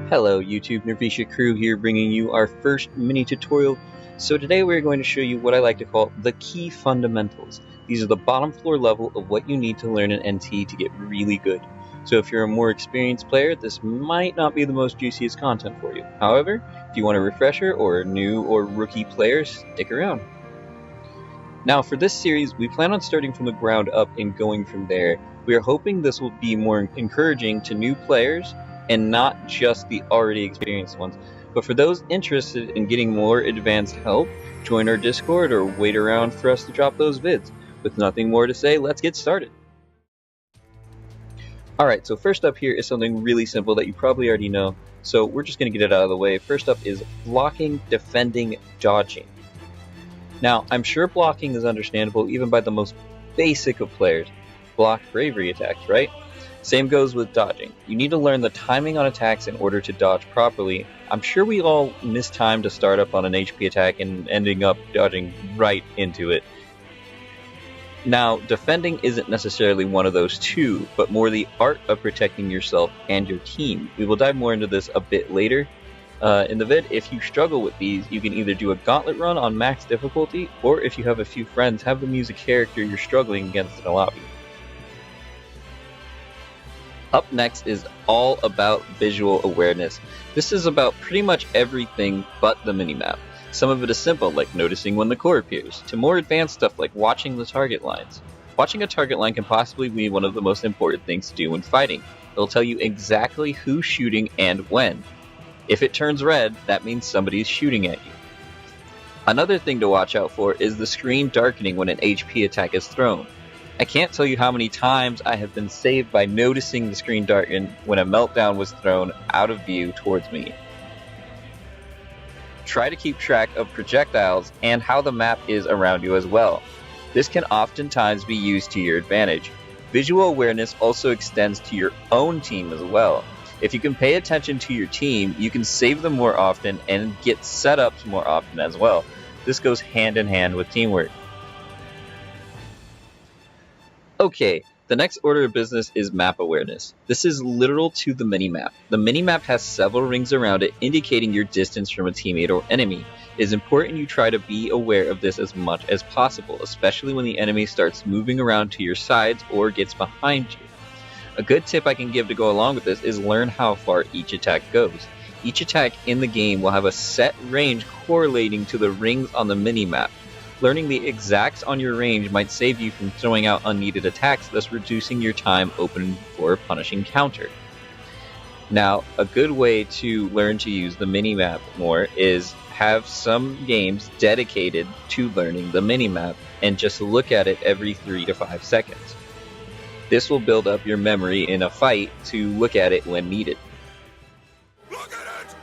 Hello YouTube, Nervisha Crew here bringing you our first mini tutorial. So today we're going to show you what I like to call the key fundamentals. These are the bottom floor level of what you need to learn in NT to get really good. So if you're a more experienced player, this might not be the most juiciest content for you. However, if you want a refresher or a new or rookie player, stick around. Now for this series, we plan on starting from the ground up and going from there. We are hoping this will be more encouraging to new players and not just the already experienced ones. But for those interested in getting more advanced help, join our Discord or wait around for us to drop those vids. With nothing more to say, let's get started. Alright, so first up here is something really simple that you probably already know, so we're just going to get it out of the way. First up is blocking, defending, dodging. Now, I'm sure blocking is understandable even by the most basic of players. Block bravery attacks, right? Same goes with dodging. You need to learn the timing on attacks in order to dodge properly. I'm sure we all miss time to start up on an HP attack and ending up dodging right into it. Now, defending isn't necessarily one of those two, but more the art of protecting yourself and your team. We will dive more into this a bit later in the vid. If you struggle with these, you can either do a gauntlet run on max difficulty, or if you have a few friends, have them use a character you're struggling against in a lobby. Up next is all about visual awareness. This is about pretty much everything but the minimap. Some of it is simple, like noticing when the core appears, to more advanced stuff like watching the target lines. Watching a target line can possibly be one of the most important things to do when fighting. It'll tell you exactly who's shooting and when. If it turns red, that means somebody's shooting at you. Another thing to watch out for is the screen darkening when an HP attack is thrown. I can't tell you how many times I have been saved by noticing the screen darken when a meltdown was thrown out of view towards me. Try to keep track of projectiles and how the map is around you as well. This can oftentimes be used to your advantage. Visual awareness also extends to your own team as well. If you can pay attention to your team, you can save them more often and get setups more often as well. This goes hand in hand with teamwork. Okay, the next order of business is map awareness. This is literal to the minimap. The minimap has several rings around it indicating your distance from a teammate or enemy. It is important you try to be aware of this as much as possible, especially when the enemy starts moving around to your sides or gets behind you. A good tip I can give to go along with this is learn how far each attack goes. Each attack in the game will have a set range correlating to the rings on the minimap. Learning the exacts on your range might save you from throwing out unneeded attacks, thus reducing your time open for a punishing counter. Now, a good way to learn to use the minimap more is have some games dedicated to learning the minimap and just look at it every 3 to 5 seconds. This will build up your memory in a fight to look at it when needed. Look at it!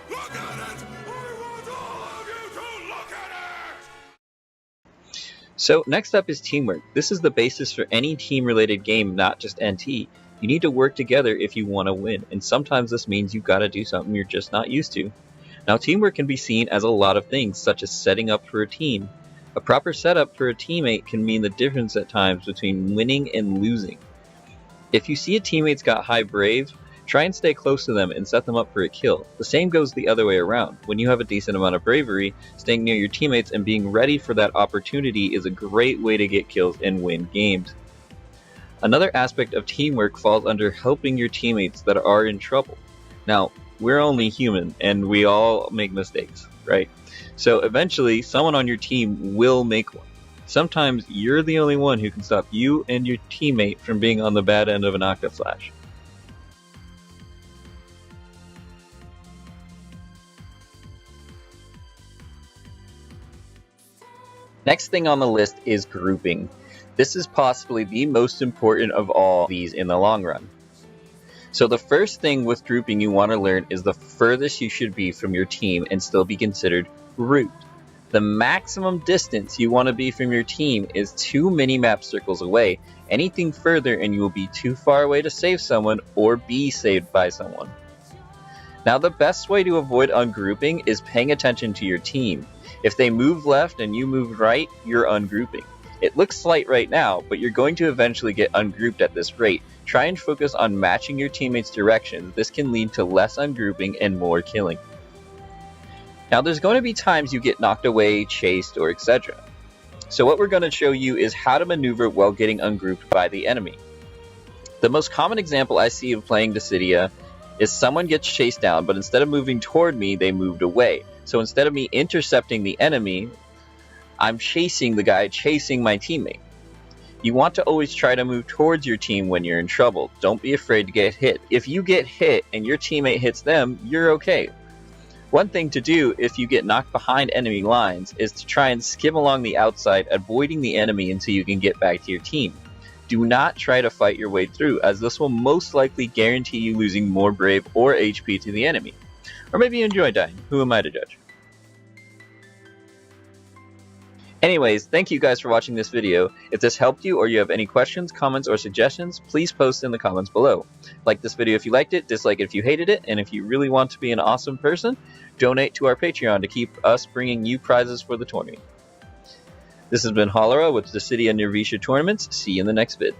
Look at it! I want all of you to look at it! So next up is teamwork. This is the basis for any team-related game, not just NT. You need to work together if you want to win, and sometimes this means you've got to do something you're just not used to. Now teamwork can be seen as a lot of things, such as setting up for a team. A proper setup for a teammate can mean the difference at times between winning and losing. If you see a teammate's got high brave, try and stay close to them and set them up for a kill. The same goes the other way around. When you have a decent amount of bravery, staying near your teammates and being ready for that opportunity is a great way to get kills and win games. Another aspect of teamwork falls under helping your teammates that are in trouble. Now, we're only human and we all make mistakes, right? So eventually, someone on your team will make one. Sometimes you're the only one who can stop you and your teammate from being on the bad end of an Octaflash. Next thing on the list is grouping. This is possibly the most important of all these in the long run. So the first thing with grouping you want to learn is the furthest you should be from your team and still be considered grouped. The maximum distance you want to be from your team is 2 minimap circles away. Anything further and you will be too far away to save someone or be saved by someone. Now the best way to avoid ungrouping is paying attention to your team. If they move left and you move right, you're ungrouping. It looks slight right now, but you're going to eventually get ungrouped at this rate. Try and focus on matching your teammates' directions. This can lead to less ungrouping and more killing. Now there's going to be times you get knocked away, chased, or etc. So what we're going to show you is how to maneuver while getting ungrouped by the enemy. The most common example I see of playing Dissidia is someone gets chased down, but instead of moving toward me, they moved away. So instead of me intercepting the enemy, I'm chasing the guy chasing my teammate. You want to always try to move towards your team when you're in trouble. Don't be afraid to get hit. If you get hit and your teammate hits them, you're okay. One thing to do if you get knocked behind enemy lines is to try and skim along the outside, avoiding the enemy until you can get back to your team. Do not try to fight your way through, as this will most likely guarantee you losing more Brave or HP to the enemy. Or maybe you enjoy dying. Who am I to judge? Anyways, thank you guys for watching this video. If this helped you or you have any questions, comments, or suggestions, please post in the comments below. Like this video if you liked it, dislike it if you hated it, and if you really want to be an awesome person, donate to our Patreon to keep us bringing you prizes for the tourney. This has been Holera with Dissidia Nervisha Tournaments. See you in the next vid.